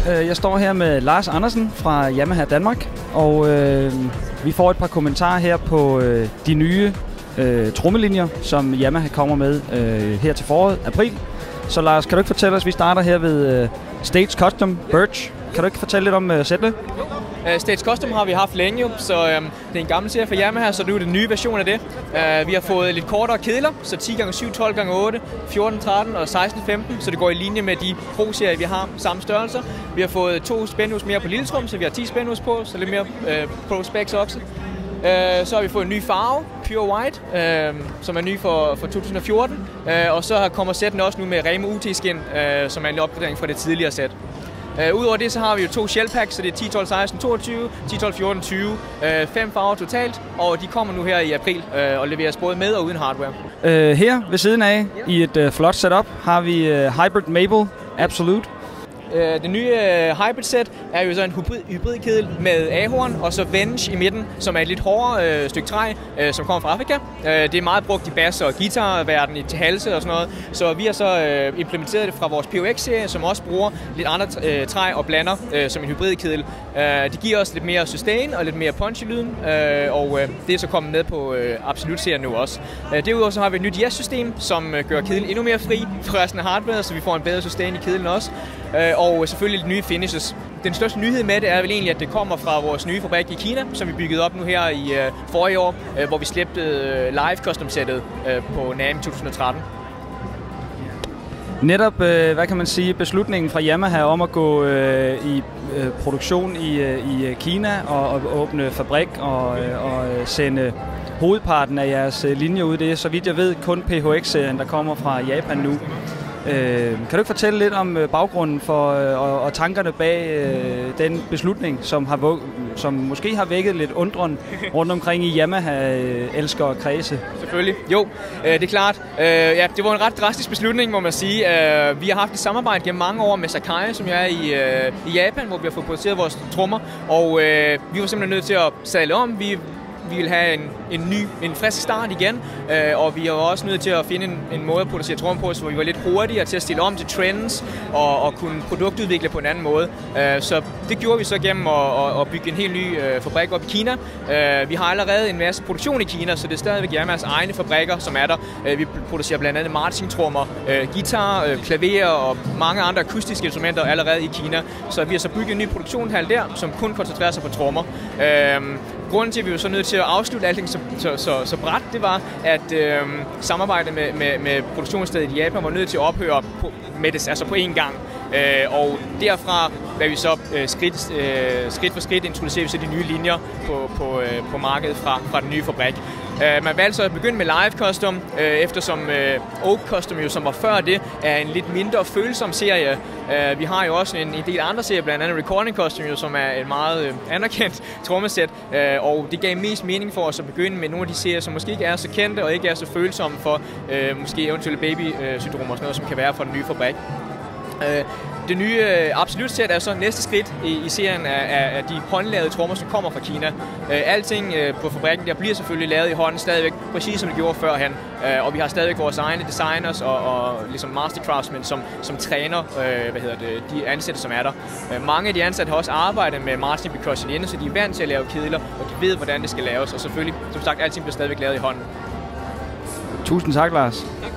Jeg står her med Lars Andersen fra Yamaha Danmark, og vi får et par kommentarer her på de nye trommelinjer, som Yamaha kommer med her til foråret, april. Så Lars, kan du ikke fortælle os, vi starter her ved Stage Custom Birch. Kan du ikke fortælle lidt om sættet? Stage Custom har vi haft længe, så det er en gammel serie fra Yamaha, så nu er det en ny version af det. Vi har fået lidt kortere kedler, så 10x7, 12x8, 14x13 og 16x15, så det går i linje med de Pro-serier, vi har samme størrelser. Vi har fået 2 spændhus mere på lille trum, så vi har 10 spændhus på, så lidt mere Pro-specs også. Så har vi fået en ny farve, Pure White, som er ny for 2014. Og så kommer sætten også nu med Remo UT-skin, som er en opgradering fra det tidligere sæt. Udover det, så har vi jo 2 shell packs, så det er 10, 12, 16, 22, 10, 12, 14, 20, 5 farver totalt, og de kommer nu her i april og leveres både med og uden hardware. Her ved siden af, i et flot setup, har vi Hybrid Maple Absolute. Det nye hybrid set er jo så en hybridkedel med ahorn og så Venge i midten, som er et lidt hårdere stykke træ, som kommer fra Afrika. Det er meget brugt i bass- og guitarverden til halse og sådan noget, så vi har så implementeret det fra vores POX-serie, som også bruger lidt andre træ og blander som en hybridkedel. Det giver os lidt mere sustain og lidt mere punch i lyden, og det er så kommet med på Absolute-serien nu også. Derudover så har vi et nyt yes-system, som gør kedlen endnu mere fri fra resten af hardware, så vi får en bedre sustain i kedlen også. Og selvfølgelig lidt nye finishes. Den største nyhed med det er vel egentlig, at det kommer fra vores nye fabrik i Kina, som vi byggede op nu her i forrige år, hvor vi slæbte live custom-sættet på NAMM 2013. Netop, hvad kan man sige, beslutningen fra Yamaha om at gå i produktion i Kina og åbne fabrik og sende hovedparten af jeres linjer ud. Det er, så vidt jeg ved, kun PHX-serien, der kommer fra Japan nu. Kan du ikke fortælle lidt om baggrunden for og tankerne bag den beslutning, som måske har vækket lidt undren rundt omkring i Yamaha-elsker og kredse? Selvfølgelig. Jo, det er klart. Ja, det var en ret drastisk beslutning, må man sige. Vi har haft et samarbejde gennem mange år med Sakai, som er i Japan, hvor vi har fået produceret vores trommer, og vi var simpelthen nødt til at sadle om. Vi ville have en frisk start igen, og vi var også nødt til at finde en måde at producere trommer på, så vi var lidt hurtigere til at stille om til trends og kunne produktudvikle på en anden måde. Så det gjorde vi så gennem at bygge en helt ny fabrik op i Kina. Vi har allerede en masse produktion i Kina, så det er stadigvæk Yamahas egne fabrikker, som er der. Vi producerer blandt andet marching-trommer, guitar, klaver og mange andre akustiske instrumenter allerede i Kina. Så vi har så bygget en ny produktionshal der, som kun koncentrerer sig på trommer. Grunden til, at vi var så nødt til at afslutte alting så brat, det var, at samarbejdet med produktionsstedet i Japan var nødt til at ophøre på én gang. Og derfra var vi så skridt for skridt introducerer vi så de nye linjer på markedet fra den nye fabrik. Man valgte så at begynde med live custom, eftersom Oak Custom, jo, som var før det, er en lidt mindre følsom serie. Vi har jo også en del andre serier, blandt andet Recording Custom, jo, som er et meget anerkendt trommesæt, og det gav mest mening for os at begynde med nogle af de serier, som måske ikke er så kendte og ikke er så følsomme for måske eventuelle baby-syndromer og sådan noget, som kan være fra den nye fabrik. Det nye Absolute-sæt er så næste skridt i serien af de håndlavede trommer, som kommer fra Kina. Alting på fabrikken der bliver selvfølgelig lavet i hånden stadigvæk, præcis som det gjorde førhen. Og vi har stadigvæk vores egne designers og ligesom mastercraftsmen, som træner de ansatte, som er der. Mange af de ansatte har også arbejdet med marching percussion inde, så de er vant til at lave kedler, og de ved, hvordan det skal laves. Og selvfølgelig, som sagt, alting bliver stadigvæk lavet i hånden. Tusind tak, Lars. Tak.